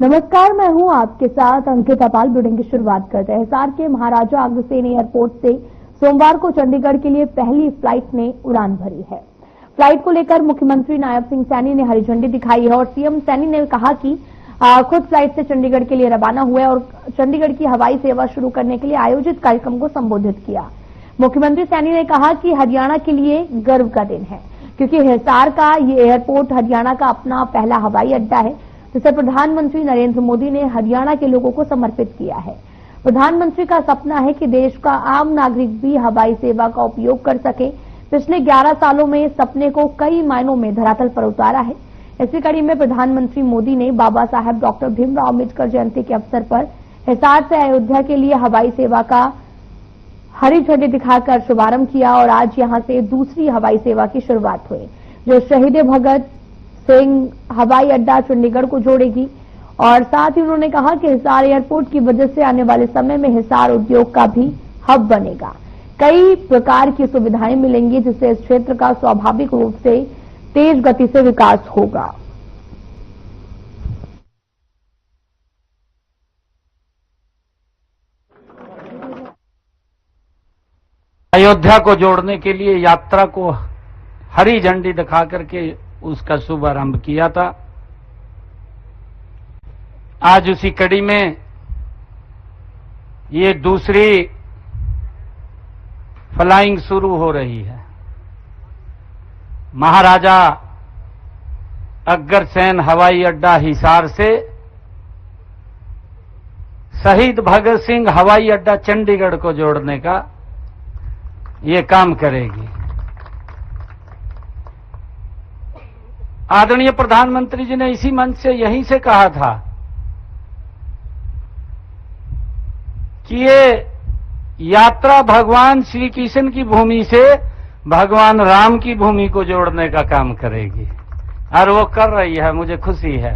नमस्कार, मैं हूं आपके साथ अंकिता पाल। बुलेटिन की शुरुआत करते हैं। हिसार के महाराजा अग्रसेन एयरपोर्ट से सोमवार को चंडीगढ़ के लिए पहली फ्लाइट ने उड़ान भरी है। फ्लाइट को लेकर मुख्यमंत्री नायब सिंह सैनी ने हरी झंडी दिखाई है और सीएम सैनी ने कहा कि खुद फ्लाइट से चंडीगढ़ के लिए रवाना हुए और चंडीगढ़ की हवाई सेवा शुरू करने के लिए आयोजित कार्यक्रम को संबोधित किया। मुख्यमंत्री सैनी ने कहा कि हरियाणा के लिए गर्व का दिन है, क्योंकि हिसार का ये एयरपोर्ट हरियाणा का अपना पहला हवाई अड्डा है, जिसे प्रधानमंत्री नरेंद्र मोदी ने हरियाणा के लोगों को समर्पित किया है। प्रधानमंत्री का सपना है कि देश का आम नागरिक भी हवाई सेवा का उपयोग कर सके। पिछले 11 सालों में इस सपने को कई मायनों में धरातल पर उतारा है। इसी कड़ी में प्रधानमंत्री मोदी ने बाबा साहेब डॉक्टर भीमराव अम्बेडकर जयंती के अवसर पर हिसार से अयोध्या के लिए हवाई सेवा का हरी झंडी दिखाकर शुभारंभ किया और आज यहां से दूसरी हवाई सेवा की शुरुआत हुई, जो शहीद भगत सिंह हवाई अड्डा चंडीगढ़ को जोड़ेगी। और साथ ही उन्होंने कहा कि हिसार एयरपोर्ट की वजह से आने वाले समय में हिसार उद्योग का भी हब बनेगा। कई प्रकार की सुविधाएं मिलेंगी, जिससे इस क्षेत्र का स्वाभाविक रूप से तेज गति से विकास होगा। अयोध्या को जोड़ने के लिए यात्रा को हरी झंडी दिखा करके उसका शुभारंभ किया था। आज उसी कड़ी में ये दूसरी फ्लाइंग शुरू हो रही है। महाराजा अग्रसेन हवाई अड्डा हिसार से शहीद भगत सिंह हवाई अड्डा चंडीगढ़ को जोड़ने का ये काम करेगी। आदरणीय प्रधानमंत्री जी ने इसी मंच से यहीं से कहा था कि ये यात्रा भगवान श्री कृष्ण की भूमि से भगवान राम की भूमि को जोड़ने का काम करेगी, और वो कर रही है। मुझे खुशी है।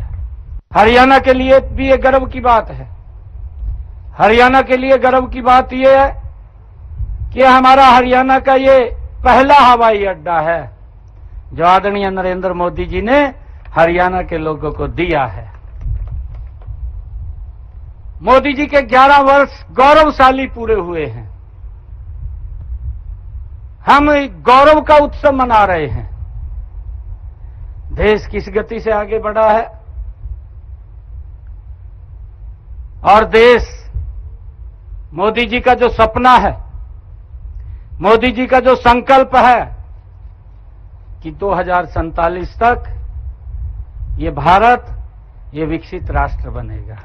हरियाणा के लिए भी ये गर्व की बात है। हरियाणा के लिए गर्व की बात ये है कि हमारा हरियाणा का ये पहला हवाई अड्डा है जो आदरणीय नरेंद्र मोदी जी ने हरियाणा के लोगों को दिया है। मोदी जी के 11 वर्ष गौरवशाली पूरे हुए हैं। हम गौरव का उत्सव मना रहे हैं। देश किस गति से आगे बढ़ा है और देश मोदी जी का जो सपना है, मोदी जी का जो संकल्प है कि 2047 तक ये भारत ये विकसित राष्ट्र बनेगा।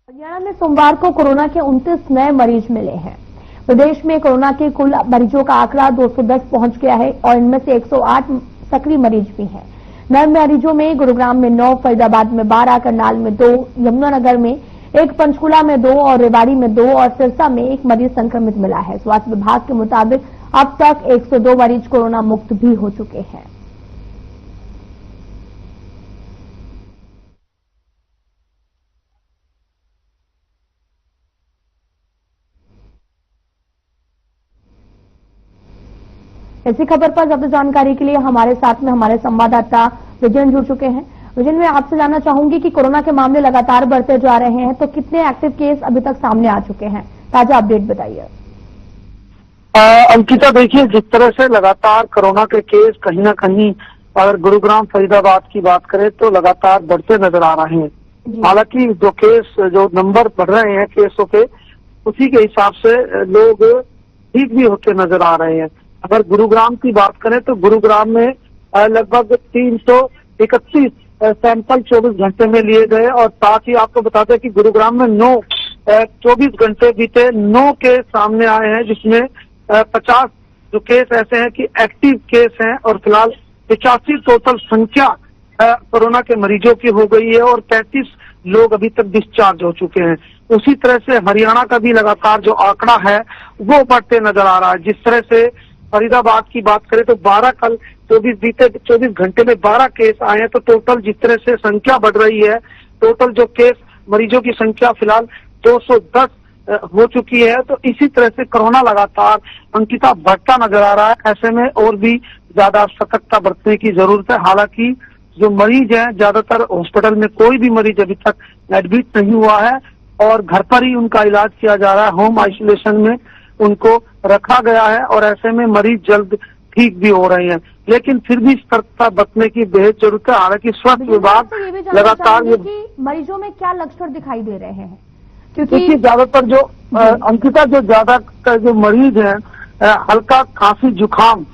हरियाणा में सोमवार को कोरोना के 29 नए मरीज मिले हैं। प्रदेश में कोरोना के कुल मरीजों का आंकड़ा 210 पहुंच गया है और इनमें से 108 सक्रिय मरीज भी हैं। नए मरीजों में गुरुग्राम में 9, फरीदाबाद में 12, करनाल में 2, यमुनानगर में 1, पंचकुला में 2 और रेवाड़ी में 2 और सिरसा में 1 मरीज संक्रमित मिला है। स्वास्थ्य विभाग के मुताबिक अब तक 102 मरीज कोरोना मुक्त भी हो चुके हैं। इसी खबर पर ज्यादा जानकारी के लिए हमारे साथ में हमारे संवाददाता विजयन जुड़ चुके हैं। विजयन, मैं आपसे जानना चाहूंगी कि कोरोना के मामले लगातार बढ़ते जा रहे हैं, तो कितने एक्टिव केस अभी तक सामने आ चुके हैं? ताजा अपडेट बताइए। अंकिता, देखिए, जिस तरह से लगातार कोरोना के केस कहीं ना कहीं अगर गुरुग्राम फरीदाबाद की बात करें तो लगातार बढ़ते नजर आ रहे हैं। हालांकि जो नंबर बढ़ रहे हैं केसों के, उसी के हिसाब से लोग ठीक भी होते नजर आ रहे हैं। अगर गुरुग्राम की बात करें तो गुरुग्राम में लगभग 331 सैंपल 24 घंटे में लिए गए और साथ ही आपको बता दें कि गुरुग्राम में 24 घंटे बीते 9 केस सामने आए हैं, जिसमें 50 जो केस ऐसे हैं कि एक्टिव केस हैं और फिलहाल 85 टोटल संख्या कोरोना के मरीजों की हो गई है और 33 लोग अभी तक डिस्चार्ज हो चुके हैं। उसी तरह से हरियाणा का भी लगातार जो आंकड़ा है वो बढ़ते नजर आ रहा है। जिस तरह से फरीदाबाद की बात करें तो 12 कल 24 घंटे में 12 केस आए हैं, तो टोटल जिस तरह से संख्या बढ़ रही है, टोटल जो केस मरीजों की संख्या फिलहाल 210 हो चुकी है। तो इसी तरह से कोरोना लगातार अंकिता बढ़ता नजर आ रहा है। ऐसे में और भी ज्यादा सतर्कता बरतने की जरूरत है। हालांकि जो मरीज हैं, ज्यादातर हॉस्पिटल में कोई भी मरीज अभी तक एडमिट नहीं हुआ है और घर पर ही उनका इलाज किया जा रहा है। होम आइसोलेशन में उनको रखा गया है और ऐसे में मरीज जल्द ठीक भी हो रहे हैं, लेकिन फिर भी सतर्कता बरतने की बेहद जरूरत है। हालांकि स्वास्थ्य विभाग लगातार मरीजों में क्या लक्षण दिखाई दे रहे हैं, क्योंकि ज्यादातर जो अंकिता जो ज्यादातर जो मरीज हैं, हल्का खांसी जुकाम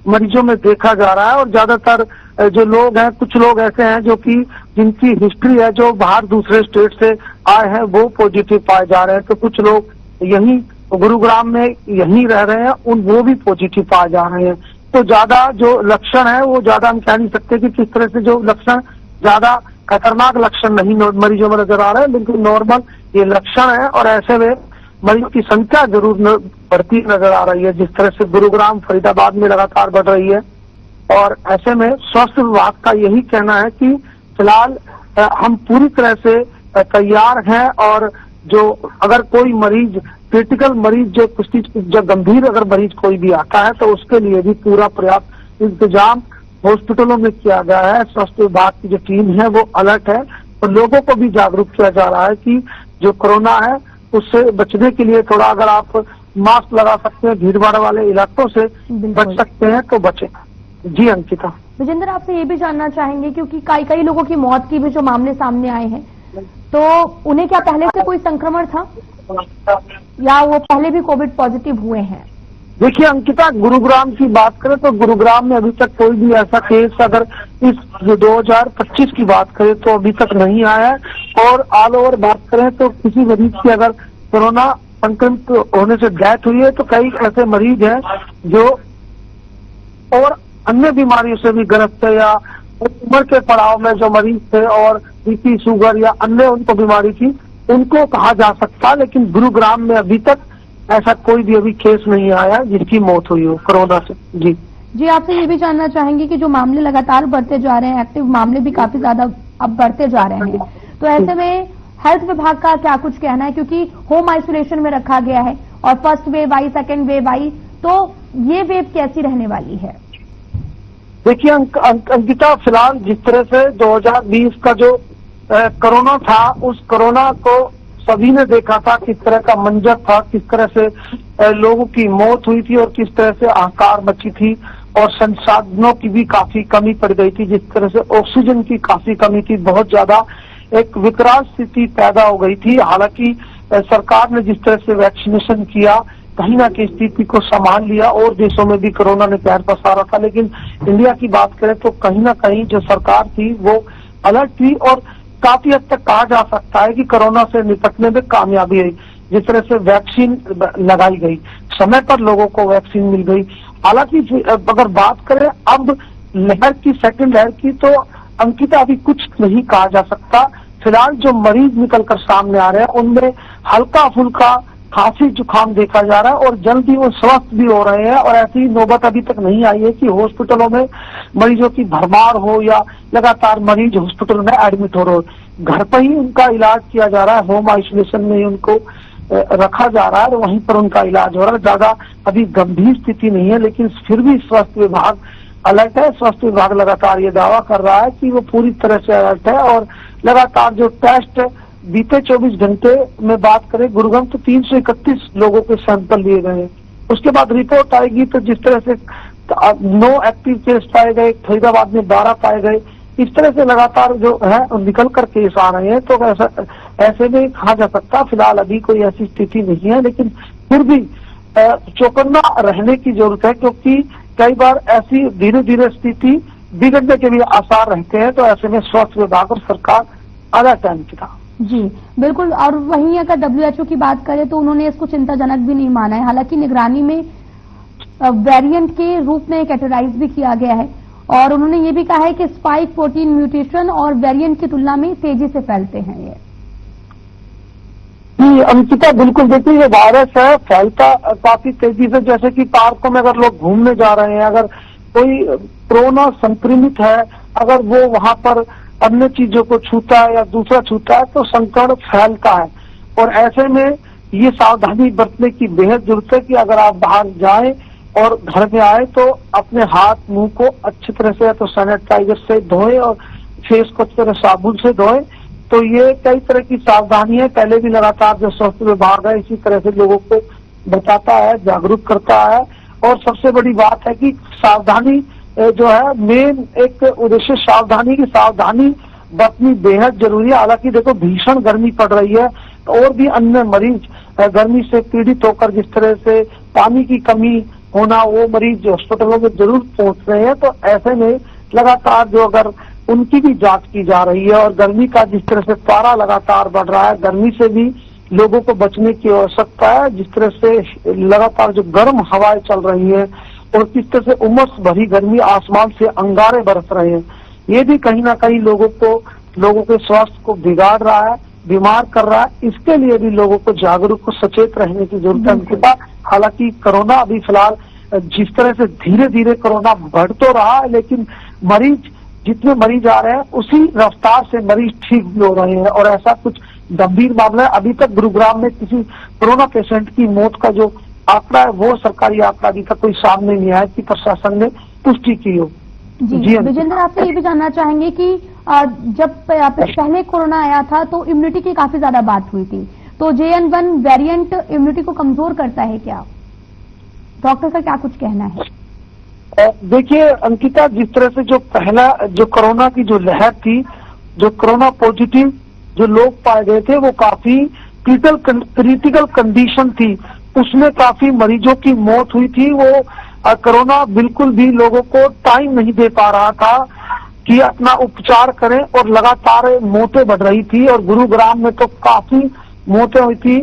मरीजों में देखा जा रहा है और ज्यादातर जो लोग हैं, कुछ लोग ऐसे हैं जो कि जिनकी हिस्ट्री है, जो बाहर दूसरे स्टेट से आए हैं, वो पॉजिटिव पाए जा रहे हैं। तो कुछ लोग यहीं गुरुग्राम में यहीं रह रहे हैं, वो भी पॉजिटिव पाए जा रहे हैं। तो ज्यादा जो लक्षण है वो ज्यादा हम कह नहीं सकते कि किस तरह से जो लक्षण ज्यादा खतरनाक लक्षण नहीं मरीजों में नजर आ रहे हैं, लेकिन नॉर्मल ये लक्षण है और ऐसे में मरीजों की संख्या जरूर बढ़ती नजर आ रही है, जिस तरह से गुरुग्राम फरीदाबाद में लगातार बढ़ रही है। और ऐसे में स्वास्थ्य विभाग का यही कहना है कि फिलहाल हम पूरी तरह से तैयार हैं और जो अगर कोई मरीज क्रिटिकल मरीज जो गंभीर अगर मरीज कोई भी आता है तो उसके लिए भी पूरा पर्याप्त इंतजाम हॉस्पिटलों में किया गया है। स्वास्थ्य विभाग की जो टीम है वो अलर्ट है और लोगों को भी जागरूक किया जा रहा है कि जो कोरोना है उससे बचने के लिए थोड़ा अगर आप मास्क लगा सकते हैं, भीड़ भाड़ वाले इलाकों से बच सकते हैं तो बचें। जी अंकिता। विजेंद्र, आपसे ये भी जानना चाहेंगे क्योंकि कई लोगों की मौत की भी जो मामले सामने आए हैं, तो उन्हें क्या पहले से कोई संक्रमण था या वो पहले भी कोविड पॉजिटिव हुए हैं? देखिए अंकिता, गुरुग्राम की बात करें तो गुरुग्राम में अभी तक कोई भी ऐसा केस अगर इस 2025 की बात करें तो अभी तक नहीं आया है। और ऑल ओवर बात करें तो किसी मरीज की अगर कोरोना संक्रमित होने से डेथ हुई है तो कई ऐसे मरीज हैं जो और अन्य बीमारियों से भी ग्रस्त है या उम्र के पड़ाव में जो मरीज थे और बीपी शुगर या अन्य उनको बीमारी थी, उनको कहा जा सकता। लेकिन गुरुग्राम में अभी तक ऐसा कोई भी अभी केस नहीं आया जिनकी मौत हुई हो कोरोना से। जी, आपसे ये भी जानना चाहेंगे कि जो मामले लगातार बढ़ते जा रहे हैं, एक्टिव मामले भी काफी ज्यादा अब बढ़ते जा रहे हैं, तो ऐसे में हेल्थ विभाग का क्या कुछ कहना है? क्योंकि होम आइसोलेशन में रखा गया है और फर्स्ट वेव आई, सेकेंड वेव आई, तो ये वेव कैसी रहने वाली है? देखिए अंकिता, फिलहाल जिस तरह से 2020 का जो कोरोना था, उस कोरोना को सभी ने देखा था, किस तरह का मंजर था, किस तरह से लोगों की मौत हुई थी और किस तरह से हाहाकार मची थी और संसाधनों की भी काफी कमी पड़ गई थी। जिस तरह से ऑक्सीजन की काफी कमी थी, बहुत ज्यादा एक विकराल स्थिति पैदा हो गई थी। हालांकि सरकार ने जिस तरह से वैक्सीनेशन किया, कहीं ना कहीं स्थिति को संभाल लिया और देशों में भी कोरोना ने पैर पसारा था। लेकिन इंडिया की बात करें तो कहीं ना कहीं जो सरकार थी वो अलर्ट थी और काफी हद तक कहा जा सकता है कि कोरोना से निपटने में कामयाबी हुई। जिस तरह से वैक्सीन लगाई गई, समय पर लोगों को वैक्सीन मिल गई। हालांकि अगर बात करें अब लहर की, सेकंड लहर की, तो अंकिता अभी कुछ नहीं कहा जा सकता। फिलहाल जो मरीज निकलकर सामने आ रहे हैं उनमें हल्का फुल्का खांसी जुकाम देखा जा रहा है और जल्दी वो स्वस्थ भी हो रहे हैं और ऐसी नौबत अभी तक नहीं आई है कि हॉस्पिटलों में मरीजों की भरमार हो या लगातार मरीज हॉस्पिटल में एडमिट हो रहे हो। घर पर ही उनका इलाज किया जा रहा है, होम आइसोलेशन में ही उनको रखा जा रहा है और वहीं पर उनका इलाज हो रहा है। ज्यादा अभी गंभीर स्थिति नहीं है, लेकिन फिर भी स्वास्थ्य विभाग अलर्ट है। स्वास्थ्य विभाग लगातार ये दावा कर रहा है कि वो पूरी तरह से अलर्ट है और लगातार जो टेस्ट बीते 24 घंटे में बात करें गुरुग्राम तो 331 लोगों के सैंपल लिए गए हैं। उसके बाद रिपोर्ट आएगी तो जिस तरह से 9 एक्टिव केस पाए गए, फरीदाबाद में 12 पाए गए, इस तरह से लगातार जो है निकल कर केस आ रहे हैं। तो ऐसे में कहा जा सकता फिलहाल अभी कोई ऐसी स्थिति नहीं है, लेकिन फिर भी चौकन्ना रहने की जरूरत है क्योंकि कई बार ऐसी धीरे धीरे स्थिति बिगड़ने के भी आसार रहते हैं। तो ऐसे में स्वास्थ्य विभाग और सरकार अलर्ट है। जी बिल्कुल। और वहीं अगर WHO की बात करें तो उन्होंने इसको चिंताजनक भी नहीं माना है। हालांकि निगरानी में वेरिएंट के रूप में कैटेगराइज भी किया गया है और उन्होंने ये भी कहा है कि स्पाइक प्रोटीन म्यूटेशन और वेरिएंट की तुलना में तेजी से फैलते हैं ये। जी अंकिता, बिल्कुल। देखिए ये वायरस है, फैलता काफी तेजी से। जैसे कि पार्कों में अगर लोग घूमने जा रहे हैं, अगर कोई कोरोना संक्रमित है, अगर वो वहां पर अन्य चीजों को छूता है या दूसरा छूता है तो संक्रमण फैलता है। और ऐसे में ये सावधानी बरतने की बेहद जरूरत है कि अगर आप बाहर जाएं और घर में आए तो अपने हाथ मुंह को अच्छी तरह से तो सैनिटाइजर से धोएं और फेस को अच्छी तरह साबुन से धोएं। तो ये कई तरह की सावधानियां पहले भी लगातार जो स्वास्थ्य विभाग है इसी तरह से लोगों को बताता है, जागरूक करता है। और सबसे बड़ी बात है कि सावधानी जो है मेन एक उद्देश्य सावधानी बरतनी बेहद जरूरी है। हालांकि देखो भीषण गर्मी पड़ रही है और भी अन्य मरीज गर्मी से पीड़ित होकर जिस तरह से पानी की कमी होना वो मरीज हॉस्पिटलों में जरूर पहुंच रहे हैं। तो ऐसे में लगातार जो अगर उनकी भी जांच की जा रही है और गर्मी का जिस तरह से पारा लगातार बढ़ रहा है, गर्मी से भी लोगों को बचने की आवश्यकता है। जिस तरह से लगातार जो गर्म हवाएं चल रही है और किस तरह से उमस भरी गर्मी आसमान से अंगारे बरस रहे हैं, ये भी कहीं ना कहीं लोगों के स्वास्थ्य को बिगाड़ रहा है, बीमार कर रहा है। इसके लिए भी लोगों को जागरूक और सचेत रहने की जरूरत है उनके पास। हालांकि कोरोना अभी फिलहाल जिस तरह से धीरे धीरे कोरोना बढ़ तो रहा है, लेकिन जितने मरीज आ रहे हैं उसी रफ्तार से मरीज ठीक भी हो रहे हैं और ऐसा कुछ गंभीर मामला है। अभी तक गुरुग्राम में किसी कोरोना पेशेंट की मौत का जो आंकड़ा है वो सरकारी आंकड़ा अभी तक कोई सामने नहीं आया कि प्रशासन ने पुष्टि की हो। जी विजेंद्र, आपसे ये भी जानना चाहेंगे कि जब पहले कोरोना आया था तो इम्यूनिटी की काफी ज्यादा बात हुई थी, तो JN1 वेरिएंट इम्यूनिटी को कमजोर करता है क्या? डॉक्टर का क्या कुछ कहना है? देखिए अंकिता, जिस तरह से जो कोरोना की जो लहर थी, जो कोरोना पॉजिटिव जो लोग पाए गए थे वो काफी क्रिटिकल कंडीशन थी, उसमें काफी मरीजों की मौत हुई थी। वो कोरोना बिल्कुल भी लोगों को टाइम नहीं दे पा रहा था कि अपना उपचार करें और लगातार मौतें बढ़ रही थी। और गुरुग्राम में तो काफी मौतें हुई थी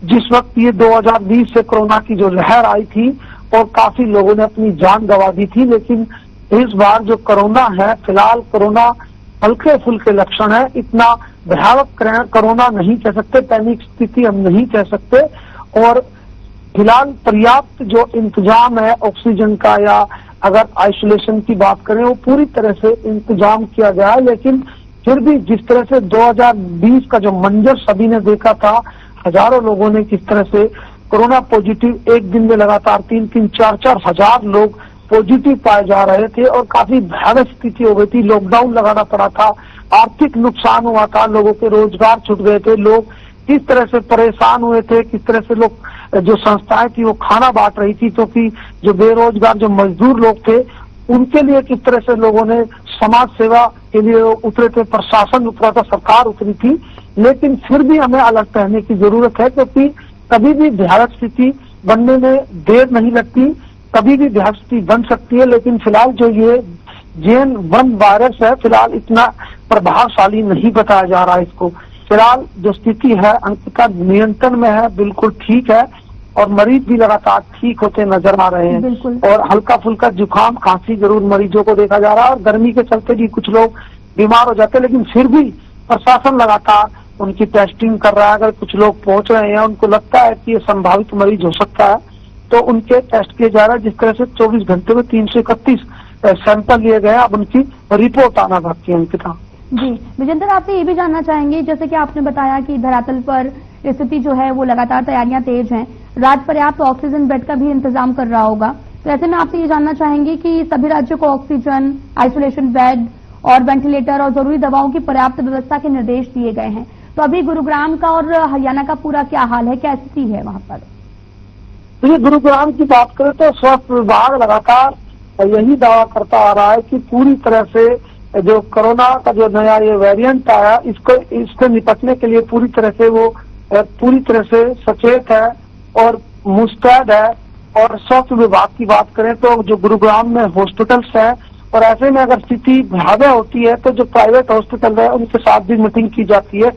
जिस वक्त ये 2020 से कोरोना की जो लहर आई थी और काफी लोगों ने अपनी जान गंवा दी थी। लेकिन इस बार जो कोरोना है, फिलहाल कोरोना हल्के फुल्के लक्षण है, इतना भयावह कोरोना नहीं कह सकते, पैनिक स्थिति हम नहीं कह सकते। और फिलहाल पर्याप्त जो इंतजाम है ऑक्सीजन का या अगर आइसोलेशन की बात करें वो पूरी तरह से इंतजाम किया गया है। लेकिन फिर भी जिस तरह से 2020 का जो मंजर सभी ने देखा था, हजारों लोगों ने किस तरह से कोरोना पॉजिटिव एक दिन में लगातार 3-3, 4-4 हजार लोग पॉजिटिव पाए जा रहे थे और काफी भयावह स्थिति हो गई थी। लॉकडाउन लगाना पड़ा था, आर्थिक नुकसान हुआ था, लोगों के रोजगार छूट गए थे, लोग किस तरह से परेशान हुए थे, किस तरह से लोग जो संस्थाएं थी वो खाना बांट रही थी, क्योंकि जो बेरोजगार जो मजदूर लोग थे उनके लिए किस तरह से लोगों ने समाज सेवा के लिए उतरे थे, प्रशासन उतरा था, सरकार उतरी थी। लेकिन फिर भी हमें अलर्ट रहने की जरूरत है, क्योंकि कभी भी भयावह स्थिति बनने में देर नहीं लगती, कभी भी भयावह स्थिति बन सकती है। लेकिन फिलहाल जो ये JN1 वायरस है फिलहाल इतना प्रभावशाली नहीं बताया जा रहा है इसको। फिलहाल जो स्थिति है अंकिता नियंत्रण में है, बिल्कुल ठीक है और मरीज भी लगातार ठीक होते नजर आ रहे हैं। और हल्का फुल्का जुकाम खांसी जरूर मरीजों को देखा जा रहा है और गर्मी के चलते भी कुछ लोग बीमार हो जाते हैं। लेकिन फिर भी प्रशासन लगातार उनकी टेस्टिंग कर रहा है। अगर कुछ लोग पहुंच रहे हैं, उनको लगता है कि ये संभावित मरीज हो सकता है, तो उनके टेस्ट किए जा रहे हैं। जिस तरह से 24 घंटे में 331 सैंपल लिए गए, अब उनकी रिपोर्ट आना बाकी है अंकिता। जी विजेंद्र, आपसे ये भी जानना चाहेंगे, जैसे कि आपने बताया कि धरातल पर स्थिति जो है वो लगातार तैयारियां तेज हैं, राज्य पर्याप्त ऑक्सीजन बेड का भी इंतजाम कर रहा होगा, तो ऐसे में आपसे ये जानना चाहेंगे कि सभी राज्यों को ऑक्सीजन, आइसोलेशन बेड और वेंटिलेटर और जरूरी दवाओं की पर्याप्त व्यवस्था के निर्देश दिए गए हैं। तो अभी गुरुग्राम का और हरियाणा का पूरा क्या हाल है, क्या स्थिति है वहां पर? तो गुरुग्राम की बात करें तो स्वास्थ्य विभाग लगातार यही दावा करता आ रहा है कि पूरी तरह से जो कोरोना का जो नया ये वेरिएंट आया इससे निपटने के लिए पूरी तरह से सचेत है और मुस्तैद है। और स्वास्थ्य विभाग की बात करें तो जो गुरुग्राम में हॉस्पिटल्स है और ऐसे में अगर स्थिति भयावह होती है तो जो प्राइवेट हॉस्पिटल है उनके साथ भी मीटिंग की जाती है,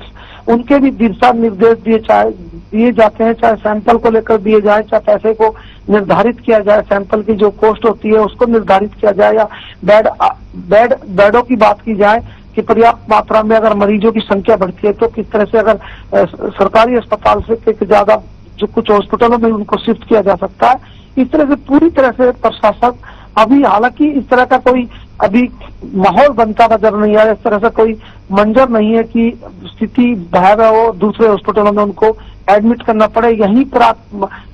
उनके भी दिशा निर्देश दिए जाते हैं, चाहे सैंपल को लेकर दिए जाए, चाहे पैसे को निर्धारित किया जाए, सैंपल की जो कॉस्ट होती है उसको निर्धारित किया जाए, या बेडों की बात की जाए कि पर्याप्त मात्रा में अगर मरीजों की संख्या बढ़ती है तो किस तरह से अगर सरकारी अस्पताल से ज्यादा जो कुछ हॉस्पिटलों में उनको शिफ्ट किया जा सकता है। इस तरह से पूरी तरह से प्रशासन अभी हालांकि इस तरह का कोई अभी माहौल बनता नजर नहीं आया, इस तरह से कोई मंजर नहीं है कि स्थिति भयावह हो, दूसरे हॉस्पिटलों में उनको एडमिट करना पड़े। यहीं पर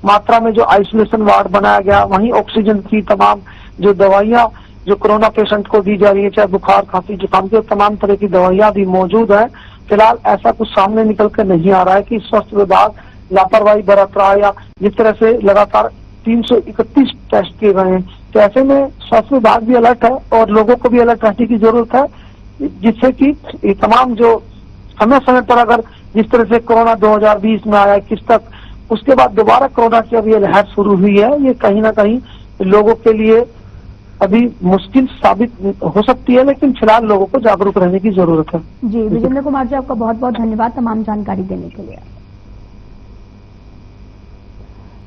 मात्रा में जो आइसोलेशन वार्ड बनाया गया, वहीं ऑक्सीजन की तमाम जो दवाइयां जो कोरोना पेशेंट को दी जा रही है, चाहे बुखार खांसी जुकाम की, तमाम तरह की दवाइयां भी मौजूद है। फिलहाल ऐसा कुछ सामने निकल कर नहीं आ रहा है कि स्वास्थ्य विभाग लापरवाही बरत रहा है या जिस तरह से लगातार 331 टेस्ट किए गए हैं। तो ऐसे में स्वास्थ्य विभाग भी अलर्ट है और लोगों को भी अलर्ट रहने की जरूरत है, जिससे कि ये तमाम जो समय समय पर अगर जिस तरह से कोरोना 2020 में आया 21 तक, उसके बाद दोबारा कोरोना की अब ये लहर शुरू हुई है, ये कहीं ना कहीं लोगों के लिए अभी मुश्किल साबित हो सकती है, लेकिन फिलहाल लोगों को जागरूक रहने की जरूरत है। जी विजेंद्र कुमार जी, आपका बहुत बहुत धन्यवाद तमाम जानकारी देने के लिए।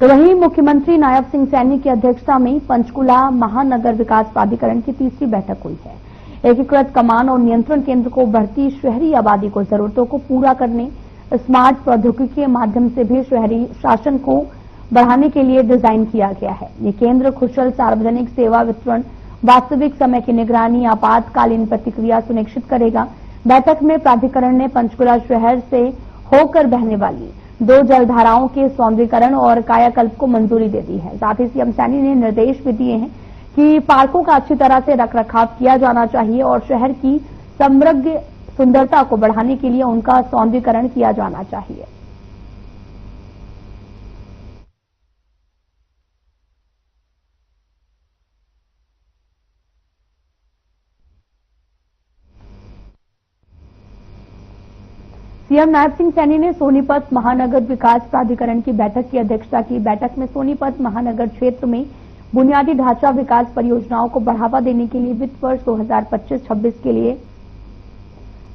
तो वहीं मुख्यमंत्री नायब सिंह सैनी की अध्यक्षता में पंचकुला महानगर विकास प्राधिकरण की तीसरी बैठक हुई है। एकीकृत कमान और नियंत्रण केंद्र को बढ़ती शहरी आबादी को जरूरतों को पूरा करने, स्मार्ट प्रौद्योगिकी के माध्यम से भी शहरी शासन को बढ़ाने के लिए डिजाइन किया गया है। ये केंद्र कुशल सार्वजनिक सेवा वितरण, वास्तविक समय की निगरानी, आपातकालीन प्रतिक्रिया सुनिश्चित करेगा। बैठक में प्राधिकरण ने पंचकुला शहर से होकर बहने वाली 2 जलधाराओं के सौंदर्यीकरण और कायाकल्प को मंजूरी दे दी है। साथ ही सीएम सैनी ने निर्देश भी दिए हैं कि पार्कों का अच्छी तरह से रखरखाव किया जाना चाहिए और शहर की समृद्ध सुंदरता को बढ़ाने के लिए उनका सौंदर्यीकरण किया जाना चाहिए। सीएम नायब सिंह सैनी ने सोनीपत महानगर विकास प्राधिकरण की बैठक की अध्यक्षता की। बैठक में सोनीपत महानगर क्षेत्र में बुनियादी ढांचा विकास परियोजनाओं को बढ़ावा देने के लिए वित्त वर्ष 2025-26 के लिए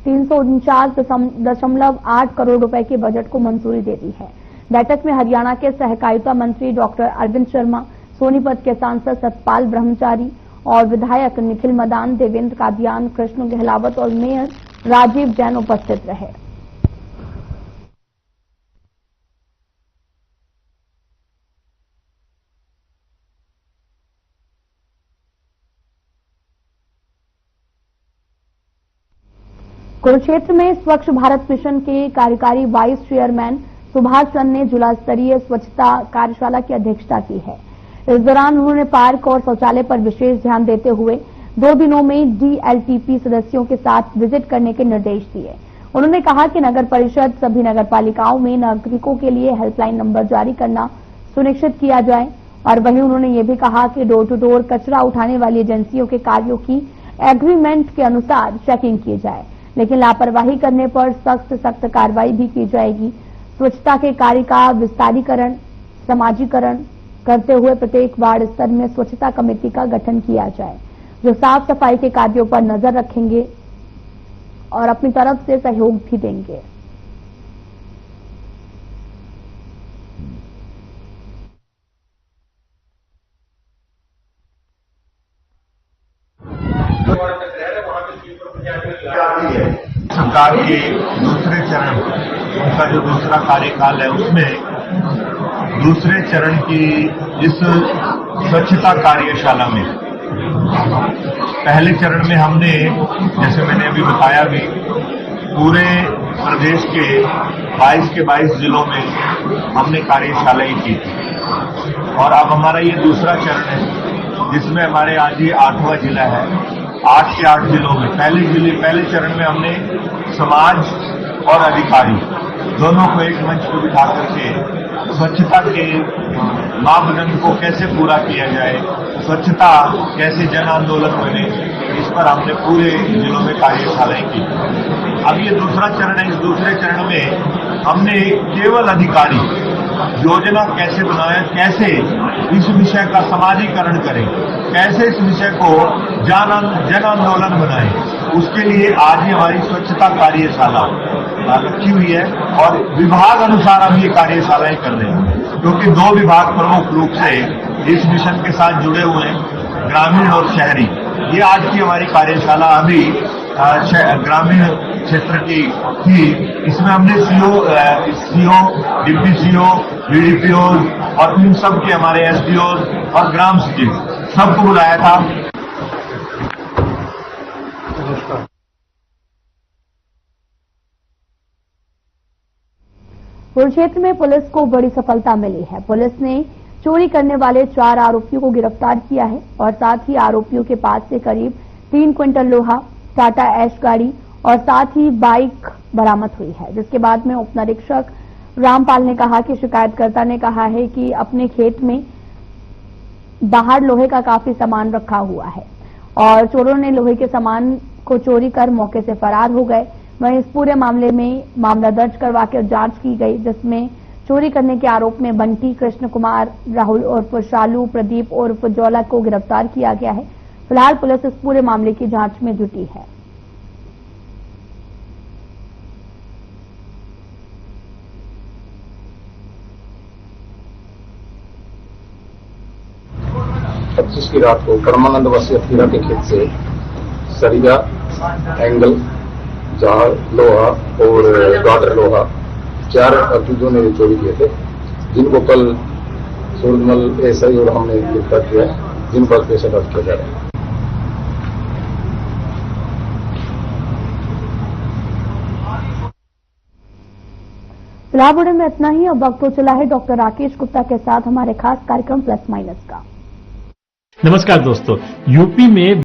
349.8 करोड़ रुपए के बजट को मंजूरी दे दी है। बैठक में हरियाणा के सहकारिता मंत्री डॉक्टर अरविंद शर्मा, सोनीपत के सांसद सतपाल ब्रह्मचारी और विधायक निखिल मदान, देवेंद्र कादियान, कृष्ण गहलावत और मेयर राजीव जैन उपस्थित रहे। कुरुक्षेत्र में स्वच्छ भारत मिशन के कार्यकारी वाइस चेयरमैन सुभाष चंद ने जिला स्तरीय स्वच्छता कार्यशाला की अध्यक्षता की है। इस दौरान उन्होंने पार्क और शौचालय पर विशेष ध्यान देते हुए 2 दिनों में डीएलटीपी सदस्यों के साथ विजिट करने के निर्देश दिए। उन्होंने कहा कि नगर परिषद सभी नगर पालिकाओं में नागरिकों के लिए हेल्पलाइन नंबर जारी करना सुनिश्चित किया जाए और वहीं उन्होंने ये भी कहा कि डोर टू डोर कचरा उठाने वाली एजेंसियों के कार्यों की एग्रीमेंट के अनुसार चेकिंग की जाए, लेकिन लापरवाही करने पर सख्त कार्रवाई भी की जाएगी। स्वच्छता के कार्य का विस्तारीकरण, समाजीकरण करते हुए प्रत्येक वार्ड स्तर में स्वच्छता कमेटी का गठन किया जाए, जो साफ सफाई के कार्यों पर नजर रखेंगे और अपनी तरफ से सहयोग भी देंगे। सरकार के दूसरे चरण, उनका जो दूसरा कार्यकाल है, उसमें दूसरे चरण की इस स्वच्छता कार्यशाला में पहले चरण में हमने, जैसे मैंने अभी बताया भी, पूरे प्रदेश के 22 के 22 जिलों में हमने कार्यशालाएं की थी और अब हमारा ये दूसरा चरण है जिसमें हमारे आज ये 8वां जिला है। 8 के 8 जिलों में पहले चरण में हमने समाज और अधिकारी दोनों को एक मंच पर बिठा करके स्वच्छता के मापदंड को कैसे पूरा किया जाए, स्वच्छता कैसे जन आंदोलन बने, इस पर हमने पूरे जिलों में कार्यशालाएं की। अब ये दूसरा चरण है। इस दूसरे चरण में हमने केवल अधिकारी योजना कैसे बनाए, कैसे इस विषय का समाजीकरण करें, कैसे इस विषय को जन आंदोलन बनाएं, उसके लिए आज ही हमारी स्वच्छता कार्यशाला रखी हुई है और विभाग अनुसार हम ये कार्यशालाएं कर रहे हैं, क्योंकि 2 विभाग प्रमुख रूप से इस मिशन के साथ जुड़े हुए हैं, ग्रामीण और शहरी। ये आज की हमारी कार्यशाला अभी ग्रामीण क्षेत्र की थी। इसमें हमने सीओ, डिप्टी सीओ, बीडीपीओ और इन सब के हमारे एसडीओ और ग्राम सचिव सबको बुलाया था। कुरुक्षेत्र में पुलिस को बड़ी सफलता मिली है। पुलिस ने चोरी करने वाले 4 आरोपियों को गिरफ्तार किया है और साथ ही आरोपियों के पास से करीब 3 क्विंटल लोहा, टाटा ऐश गाड़ी और साथ ही बाइक बरामद हुई है। जिसके बाद में उप निरीक्षक रामपाल ने कहा कि शिकायतकर्ता ने कहा है कि अपने खेत में बाहर लोहे का काफी सामान रखा हुआ है और चोरों ने लोहे के सामान को चोरी कर मौके से फरार हो गए। वहीं इस पूरे मामले में मामला दर्ज करवा कर जांच की गई, जिसमें चोरी करने के आरोप में बंटी, कृष्ण कुमार, राहुल उर्फ शालू, प्रदीप उर्फ जौला को गिरफ्तार किया गया है। फिलहाल पुलिस इस पूरे मामले की जांच में जुटी है। पच्चीस की रात को परमानंद वासी अफीरा के खेत से सरिया, एंगल, जहां लोहा और गार्डर लोहा 4 अक्यूजों ने चोरी किए थे, जिनको कल सूरजमल एसआई और हमने गिरफ्तार किया है, जिन पर केस दर्ज किया जा रहा है। फिलहाल में इतना ही। अब वक्त हो चला है डॉक्टर राकेश गुप्ता के साथ हमारे खास कार्यक्रम प्लस माइनस का। नमस्कार दोस्तों, यूपी में